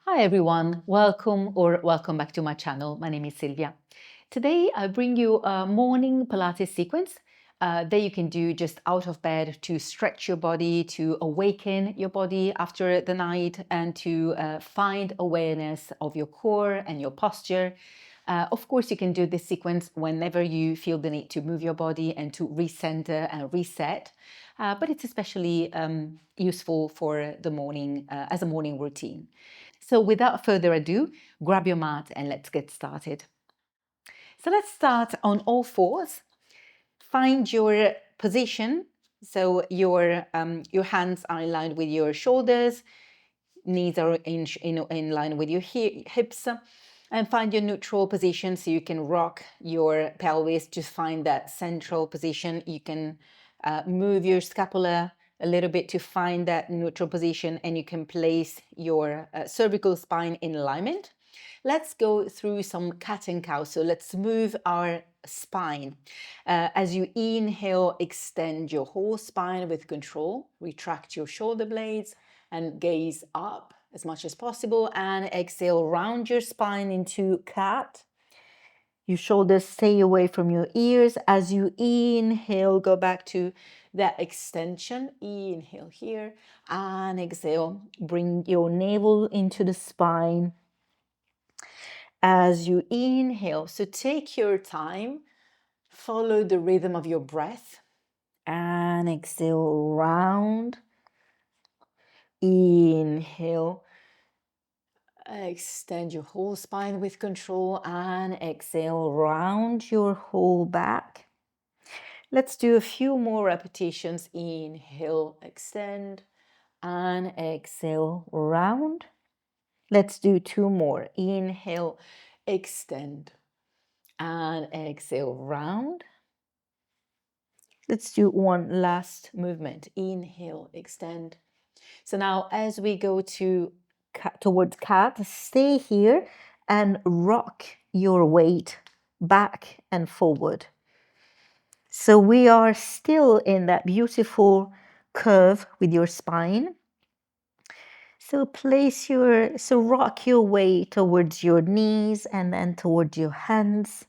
Hi everyone, welcome back to my channel. My name is Silvia. Today I bring you a morning Pilates sequence that you can do just out of bed to stretch your body, to awaken your body after the night, and to find awareness of your core and your posture. Of course, you can do this sequence whenever you feel the need to move your body and to recenter and reset. But it's especially useful for the morning as a morning routine. So without further ado, grab your mat and let's get started. So let's start on all fours. Find your position. So your hands are in line with your shoulders, knees are in line with your hips, and find your neutral position so you can rock your pelvis to find that central position. You can move your scapula a little bit to find that neutral position, and you can place your cervical spine in alignment. Let's go through some cat and cow. So let's move our spine. As you inhale, extend your whole spine with control. Retract your shoulder blades and gaze up as much as possible. And exhale, round your spine into cat. Your shoulders stay away from your ears. As you inhale, go back to that extension. Inhale here and exhale. Bring your navel into the spine as you inhale. So take your time, follow the rhythm of your breath, and exhale, round. Inhale, extend your whole spine with control, and exhale, round your whole back. Let's do a few more repetitions. Inhale, extend, and exhale, round. Let's do two more. Inhale, extend, and exhale, round. Let's do one last movement. Inhale, extend. So now as we go towards cat, stay here and rock your weight back and forward. So we are still in that beautiful curve with your spine. So rock your weight towards your knees and then towards your hands.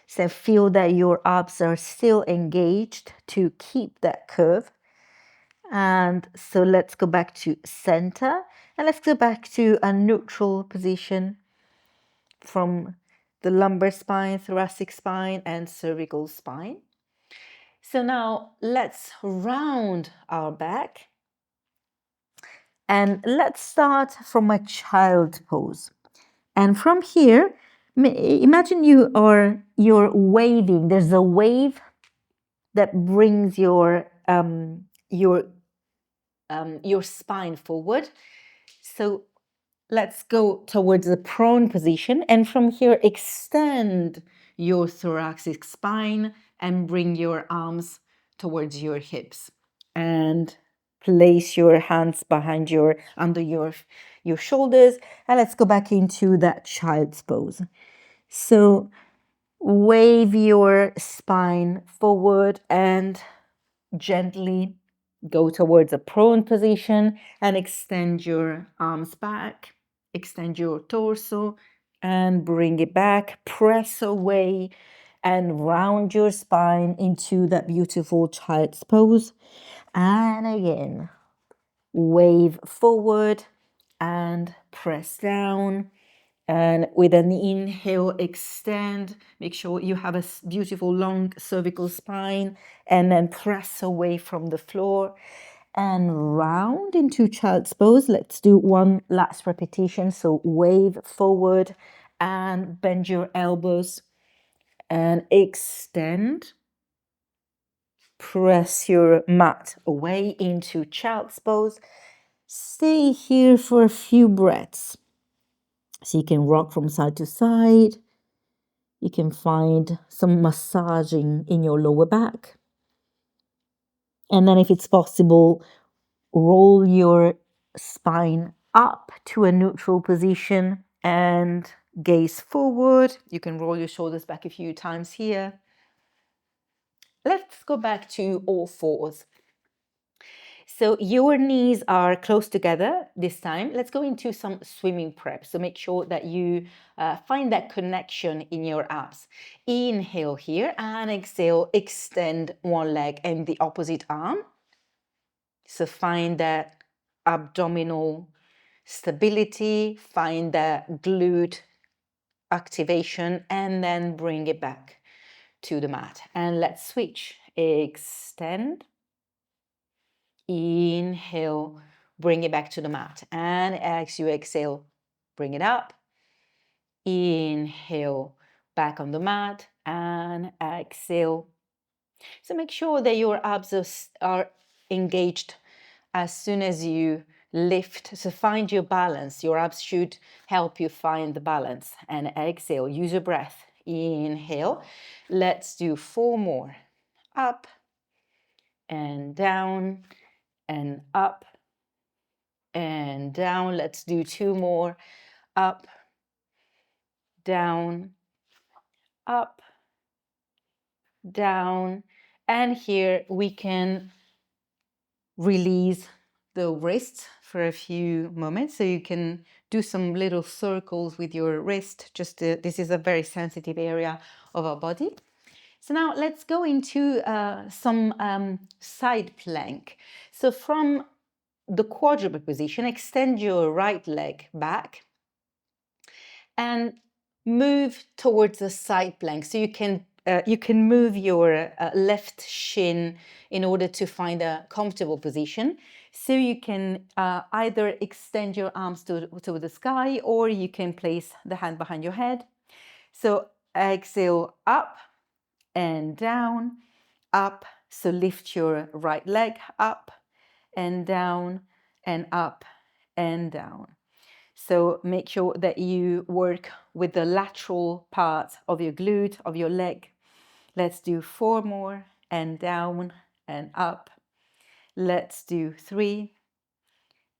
So feel that your abs are still engaged to keep that curve. And so let's go back to center and let's go back to a neutral position from the lumbar spine, thoracic spine, and cervical spine. So now let's round our back and let's start from a child pose. And from here, imagine you're waving. There's a wave that brings your spine forward. So let's go towards the prone position, and from here extend your thoracic spine and bring your arms towards your hips and place your hands behind under your shoulders, and let's go back into that child's pose. So wave your spine forward and gently go towards a prone position and extend your arms back, extend your torso and bring it back, press away and round your spine into that beautiful child's pose. And again, wave forward and press down. And with an inhale, extend. Make sure you have a beautiful long cervical spine, and then press away from the floor and round into child's pose. Let's do one last repetition. So wave forward and bend your elbows and extend. Press your mat away into child's pose. Stay here for a few breaths. So you can rock from side to side. You can find some massaging in your lower back. And then if it's possible, roll your spine up to a neutral position and gaze forward. You can roll your shoulders back a few times here. Let's go back to all fours. So your knees are close together this time. Let's go into some swimming prep. So make sure that you find that connection in your abs. Inhale here and exhale, extend one leg and the opposite arm. So find that abdominal stability, find that glute activation, and then bring it back to the mat. And let's switch. Extend. Inhale, bring it back to the mat. And as you exhale, bring it up. Inhale, back on the mat. And exhale. So make sure that your abs are engaged as soon as you lift. So find your balance. Your abs should help you find the balance. And exhale, use your breath. Inhale. Let's do 4 more. Up and down and up and down. Let's do 2 more. Up, down, up, down. And here we can release the wrists for a few moments. So you can do some little circles with your wrist. This is a very sensitive area of our body. So now let's go into some side plank. So from the quadruped position, extend your right leg back and move towards the side plank. So you can move your left shin in order to find a comfortable position. So you can either extend your arms to the sky, or you can place the hand behind your head. So exhale, up and down, up. So lift your right leg up and down and up and down. So make sure that you work with the lateral part of your glute, of your leg. Let's do 4 more, and down and up. Let's do 3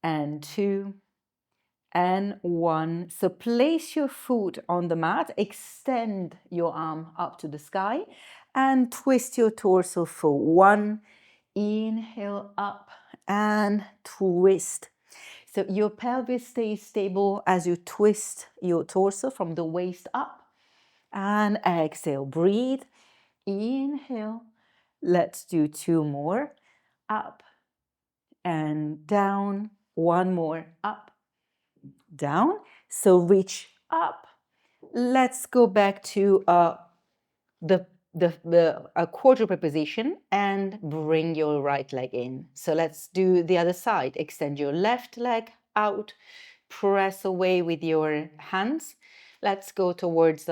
and 2 and 1. So place your foot on the mat, extend your arm up to the sky and twist your torso for 1. Inhale up and twist. So your pelvis stays stable as you twist your torso from the waist up. And exhale, breathe. Inhale. Let's do 2 more. Up and down. 1 more. Up, down. So reach up. Let's go back to a quadruped position and bring your right leg in. So let's do the other side. Extend your left leg out, press away with your hands. Let's go towards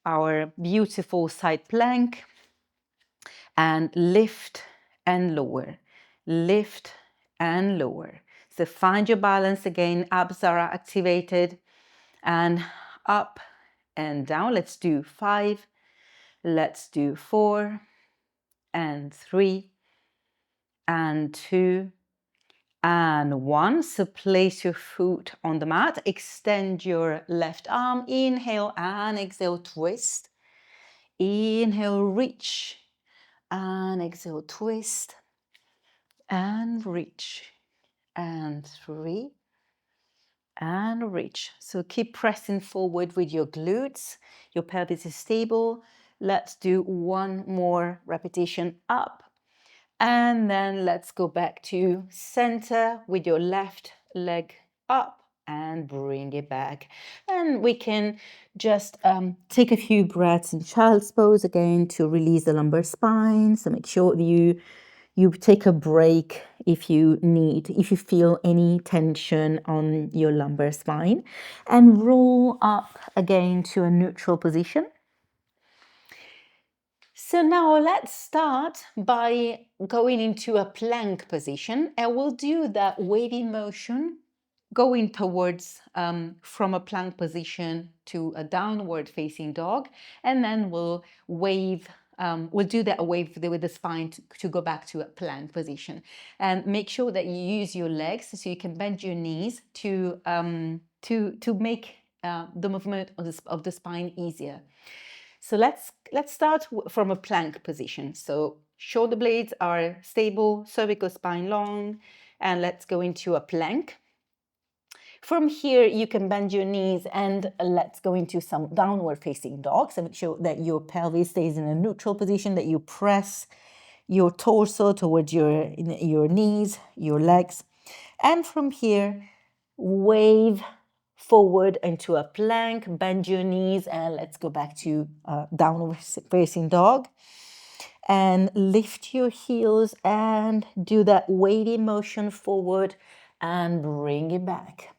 our beautiful side plank and lift and lower, lift and lower. So find your balance again. Abs are activated and up and down. Let's do 5. Let's do 4 and 3 and 2 and 1. So place your foot on the mat, extend your left arm, inhale and exhale, twist. Inhale, reach and exhale, twist and reach and 3 and reach. So keep pressing forward with your glutes. Your pelvis is stable. Let's do 1 more repetition. Up. And then let's go back to center with your left leg up and bring it back. And we can just take a few breaths in child's pose again to release the lumbar spine. So make sure you take a break if you need, if you feel any tension on your lumbar spine, and roll up again to a neutral position. So now let's start by going into a plank position, and we'll do that wavy motion going towards from a plank position to a downward facing dog, and then we'll wave. We'll do that wave with the spine to go back to a plank position, and make sure that you use your legs so you can bend your knees to make the movement of the spine easier. So let's start from a plank position. So Shoulder blades are stable, cervical spine long, and let's go into a plank. From here, you can bend your knees and let's go into some downward facing dog. So make sure that your pelvis stays in a neutral position, that you press your torso towards your knees, your legs. And from here, wave forward into a plank, bend your knees, and let's go back to downward facing dog. And lift your heels and do that wavy motion forward and bring it back.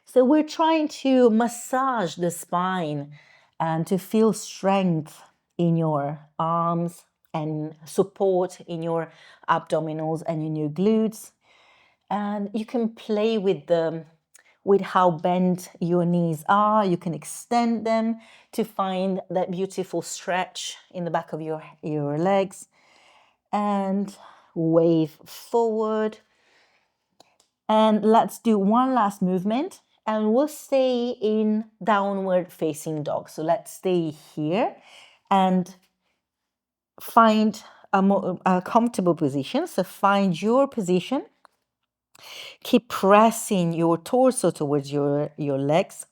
So we're trying to massage the spine and to feel strength in your arms and support in your abdominals and in your glutes. And you can play with how bent your knees are. You can extend them to find that beautiful stretch in the back of your legs. And wave forward. And let's do one last movement. And we'll stay in downward facing dog. So let's stay here and find a comfortable position. So find your position. Keep pressing your torso towards your legs.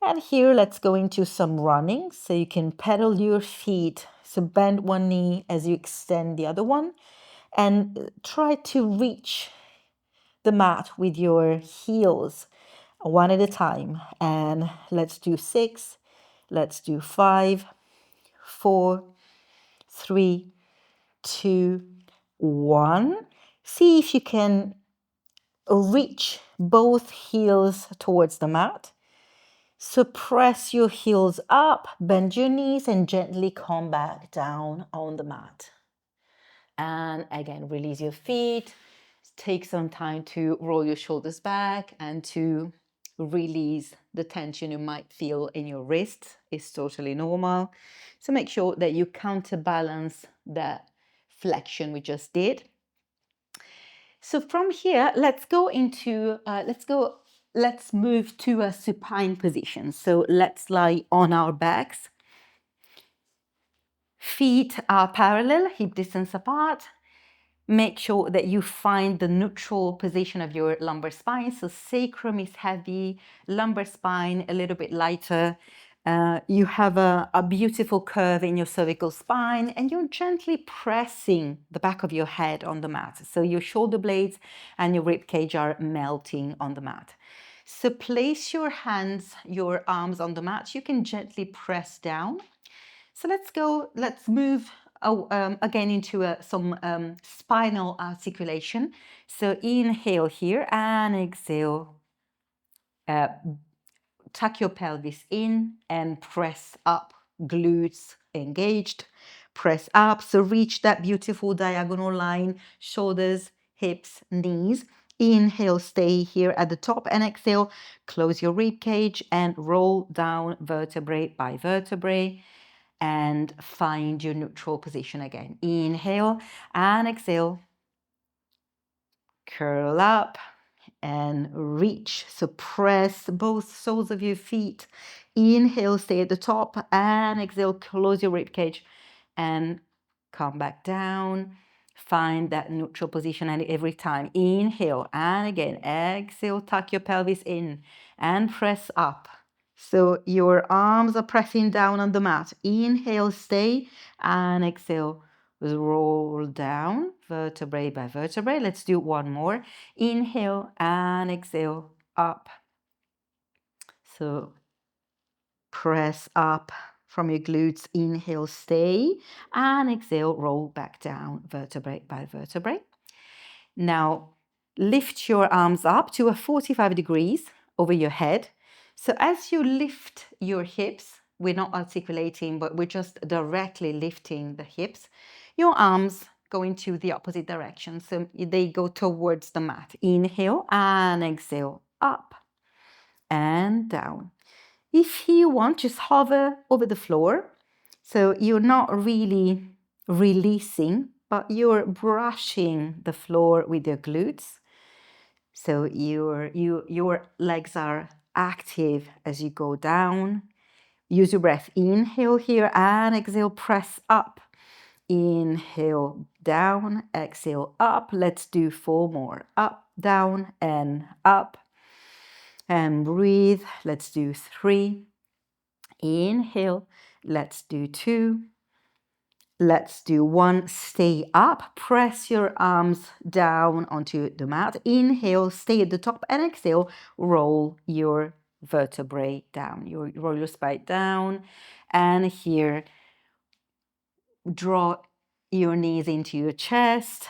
And here, let's go into some running. So you can pedal your feet. So bend one knee as you extend the other one. And try to reach the mat with your heels one at a time. And let's do 6. Let's do 5, 4, 3, 2, 1. See if you can reach both heels towards the mat. So press your heels up, bend your knees, and gently come back down on the mat. And again, release your feet. Take some time to roll your shoulders back and to release the tension you might feel in your wrists. It's totally normal. So make sure that you counterbalance that flexion we just did. So from here, let's move to a supine position. So let's lie on our backs. Feet are parallel, hip distance apart. Make sure that you find the neutral position of your lumbar spine. So sacrum is heavy, lumbar spine a little bit lighter. You have a beautiful curve in your cervical spine, and you're gently pressing the back of your head on the mat. So your shoulder blades and your rib cage are melting on the mat. So place your hands, your arms on the mat. You can gently press down. So let's move again into some spinal articulation. So inhale here and exhale. Tuck your pelvis in and press up, glutes engaged, press up. So reach that beautiful diagonal line, shoulders, hips, knees. Inhale, stay here at the top, and exhale, close your rib cage and roll down vertebrae by vertebrae and find your neutral position again. Inhale and exhale, curl up and reach. So press both soles of your feet. Inhale, stay at the top, and exhale, close your rib cage and come back down. Find that neutral position, and every time inhale and again exhale, tuck your pelvis in and press up. So your arms are pressing down on the mat. Inhale, stay, and exhale, roll down vertebrae by vertebrae. Let's do one more. Inhale and exhale, up. So press up from your glutes. Inhale, stay, and exhale, roll back down vertebrae by vertebrae. Now lift your arms up to a 45 degrees over your head. So as you lift your hips, we're not articulating, but we're just directly lifting the hips. Your arms go into the opposite direction. So they go towards the mat. Inhale and exhale, up and down. If you want, just hover over the floor. So you're not really releasing, but you're brushing the floor with your glutes. So your legs are active as you go down. Use your breath. Inhale here and exhale, press up. Inhale, down, exhale, up. Let's do 4 more. Up, down, and up. And breathe. Let's do 3. Inhale. Let's do 2. Let's do 1. Stay up. Press your arms down onto the mat. Inhale, stay at the top, and exhale, roll your vertebrae down. Roll your spine down. And here, draw your knees into your chest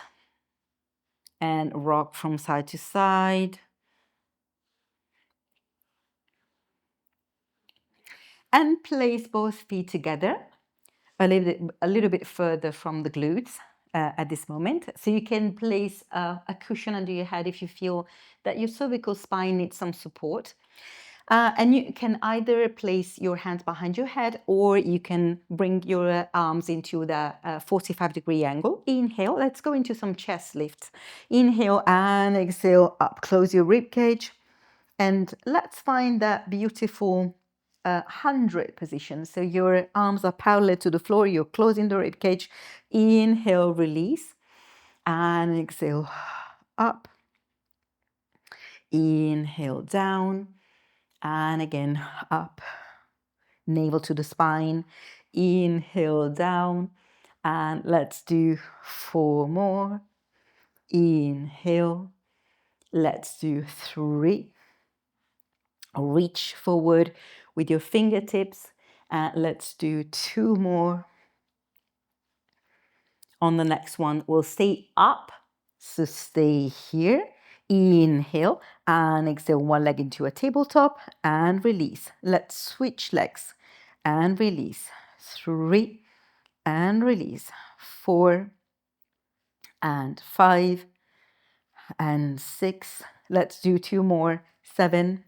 and rock from side to side. And place both feet together a little bit further from the glutes at this moment. So you can place a cushion under your head if you feel that your cervical spine needs some support. And you can either place your hands behind your head, or you can bring your arms into the 45-degree angle. Inhale, let's go into some chest lifts. Inhale and exhale up. Close your rib cage. And let's find that beautiful 100 position. So your arms are parallel to the floor. You're closing the rib cage. Inhale, release. And exhale, up. Inhale, down. And again, up. Navel to the spine. Inhale, down. And let's do 4 more. Inhale. Let's do 3. Reach forward with your fingertips. Let's do 2 more. On the next one, we'll stay up. So stay here. Inhale and exhale. 1 leg into a tabletop and release. Let's switch legs and release. 3 and release. 4 and 5 and 6. Let's do 2 more. 7,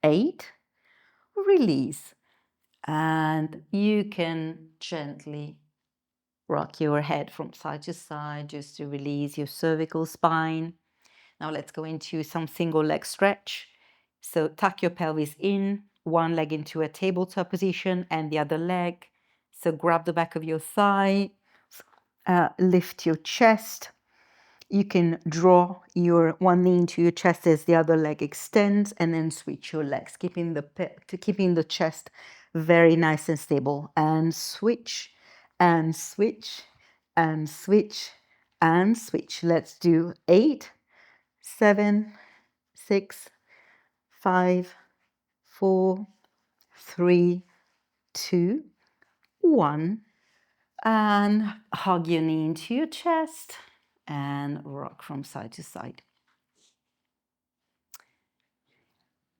8. Release. And you can gently rock your head from side to side just to release your cervical spine. Now let's go into some single leg stretch. So tuck your pelvis in, 1 leg into a tabletop position and the other leg. So grab the back of your thigh, lift your chest. You can draw your 1 knee into your chest as the other leg extends, and then switch your legs, keeping the chest very nice and stable. And switch, and switch, and switch, and switch. Let's do 8, 7, 6, 5, 4, 3, 2, 1. And hug your knee into your chest and rock from side to side.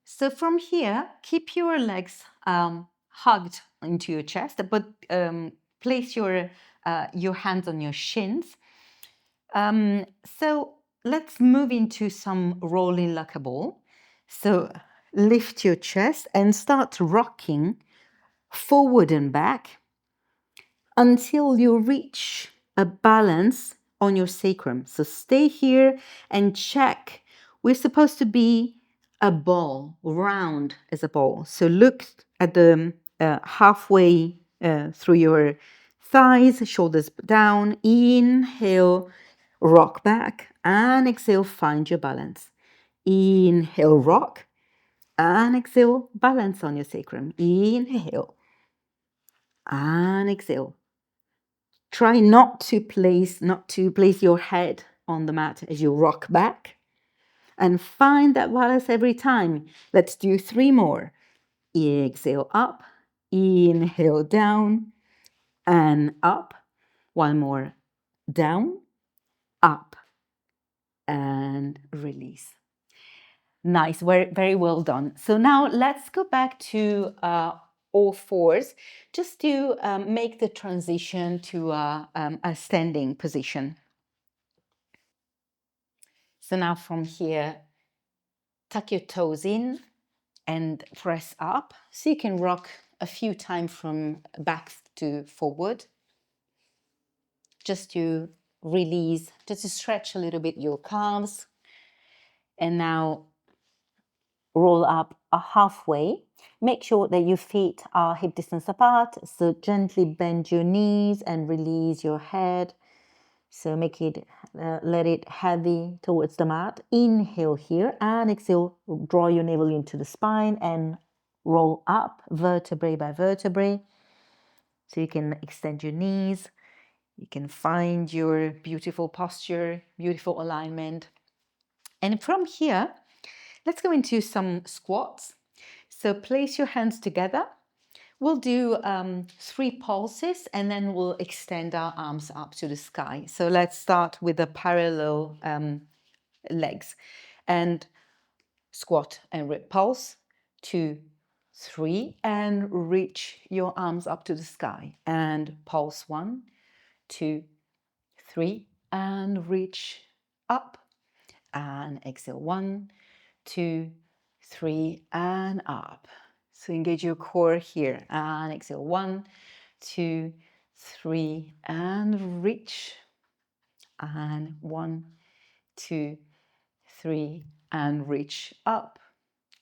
So from here, keep your legs hugged into your chest, but place your hands on your shins. So let's move into some rolling like a ball. So lift your chest and start rocking forward and back until you reach a balance on your sacrum. So stay here and check. We're supposed to be a ball, round as a ball. So look at the halfway through your thighs, shoulders down. Inhale, rock back, and exhale, find your balance. Inhale, rock, and exhale, balance on your sacrum. Inhale, and exhale. Try not to place your head on the mat as you rock back, and find that balance every time. Let's do 3 more. Exhale up, inhale down, and up. 1 more. Down, up, and release. Nice, very well done. So now let's go back to all fours, just to make the transition to a standing position. So now from here, tuck your toes in and press up. So you can rock a few times from back to forward, just to release, just to stretch a little bit your calves. And now roll up halfway. Make sure that your feet are hip distance apart. So gently bend your knees and release your head. So make it, let it heavy towards the mat. Inhale here and exhale. Draw your navel into the spine and roll up vertebrae by vertebrae. So you can extend your knees. You can find your beautiful posture, beautiful alignment. And from here, let's go into some squats. So place your hands together. We'll do 3 pulses and then we'll extend our arms up to the sky. So let's start with the parallel legs and squat and pulse. 2, 3, and reach your arms up to the sky and pulse. 1, 2, 3, and reach up and exhale. 1, 2, 3, and up. So engage your core here and exhale. 1, 2, 3, and reach. And 1, 2, 3, and reach up.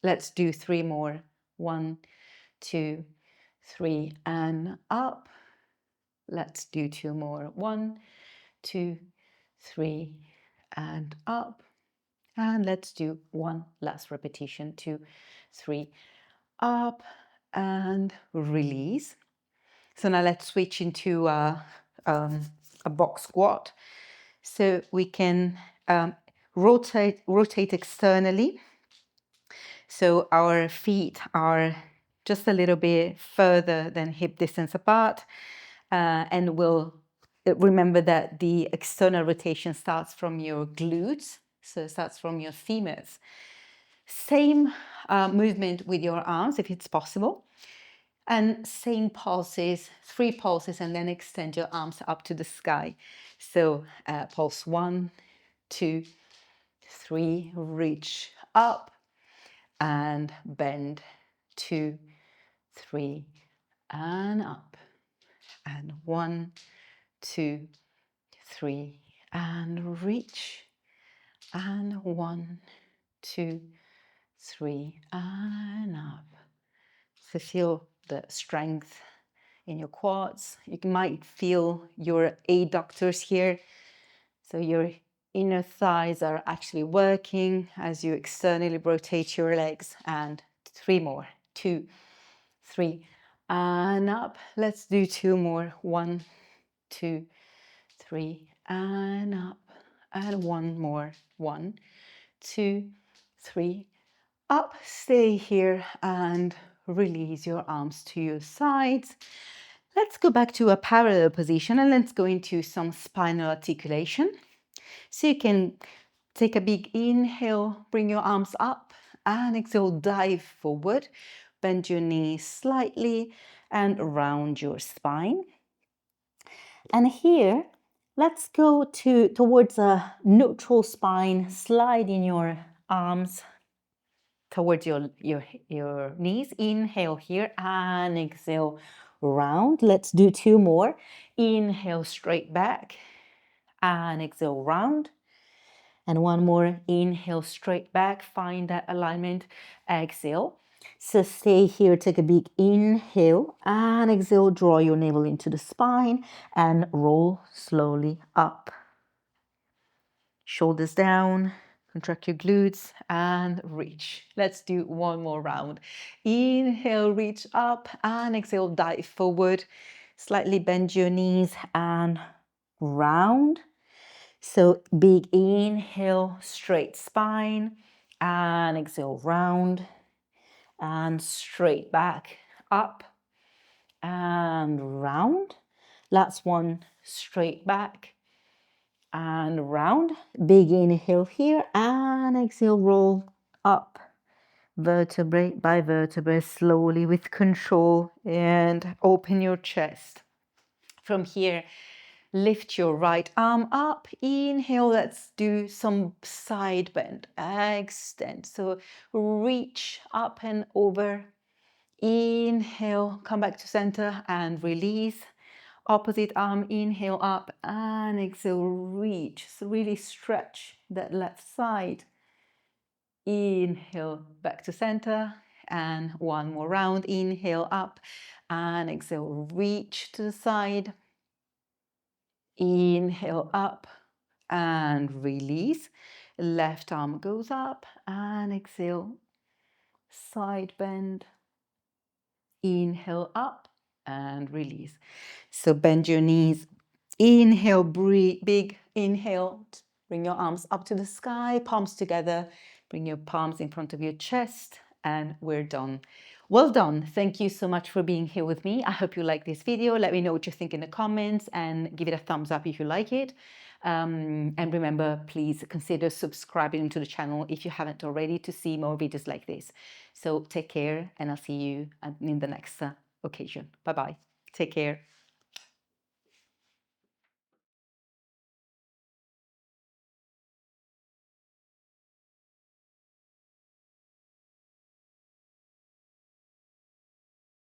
Let's do 3 more. 1, 2, 3, and up. Let's do 2 more. 1, 2, 3, and up. And let's do 1 last repetition. 2, 3, up and release. So now let's switch into a box squat. So we can rotate externally. So our feet are just a little bit further than hip distance apart. And we'll remember that the external rotation starts from your glutes. So it starts from your femurs. Same movement with your arms if it's possible. And same pulses, 3 pulses, and then extend your arms up to the sky. So pulse 1, 2, 3, reach up and bend. 2, 3, and up. And 1, 2, 3, and reach. And 1, 2, 3, and up. So feel the strength in your quads. You might feel your adductors here. So your inner thighs are actually working as you externally rotate your legs. And 3 more. 2, 3, and up. Let's do 2 more. 1, 2, 3, and up. And 1 more. 1, 2, 3, up. Stay here and release your arms to your sides. Let's go back to a parallel position and let's go into some spinal articulation. So you can take a big inhale, bring your arms up, and exhale, dive forward. Bend your knees slightly and round your spine. And here, let's go towards a neutral spine, sliding your arms towards your knees. Inhale here and exhale, round. Let's do 2 more. Inhale, straight back and exhale, round. And 1 more. Inhale, straight back. Find that alignment. Exhale. So stay here. Take a big inhale and exhale. Draw your navel into the spine and roll slowly up. Shoulders down. Contract your glutes and reach. Let's do 1 more round. Inhale, reach up and exhale, dive forward. Slightly bend your knees and round. So big inhale, straight spine and exhale, round and straight back, up and round. Last one, straight back and round. Big inhale here and exhale, roll up vertebrae by vertebrae slowly with control and open your chest. From here, lift your right arm up. Inhale, let's do some side bend. Extend. So reach up and over. Inhale, come back to center and release. Opposite arm, inhale up and exhale, reach. So really stretch that left side. Inhale back to center, and one more round. Inhale up and exhale, reach to the side. Inhale up and release. Left arm goes up and exhale, side bend. Inhale up and release. So bend your knees. Inhale, breathe, big inhale. Bring your arms up to the sky, palms together. Bring your palms in front of your chest, and we're done. Well done. Thank you so much for being here with me. I hope you like this video. Let me know what you think in the comments and give it a thumbs up if you like it. And remember, please consider subscribing to the channel if you haven't already to see more videos like this. So take care, and I'll see you in the next occasion. Bye-bye. Take care.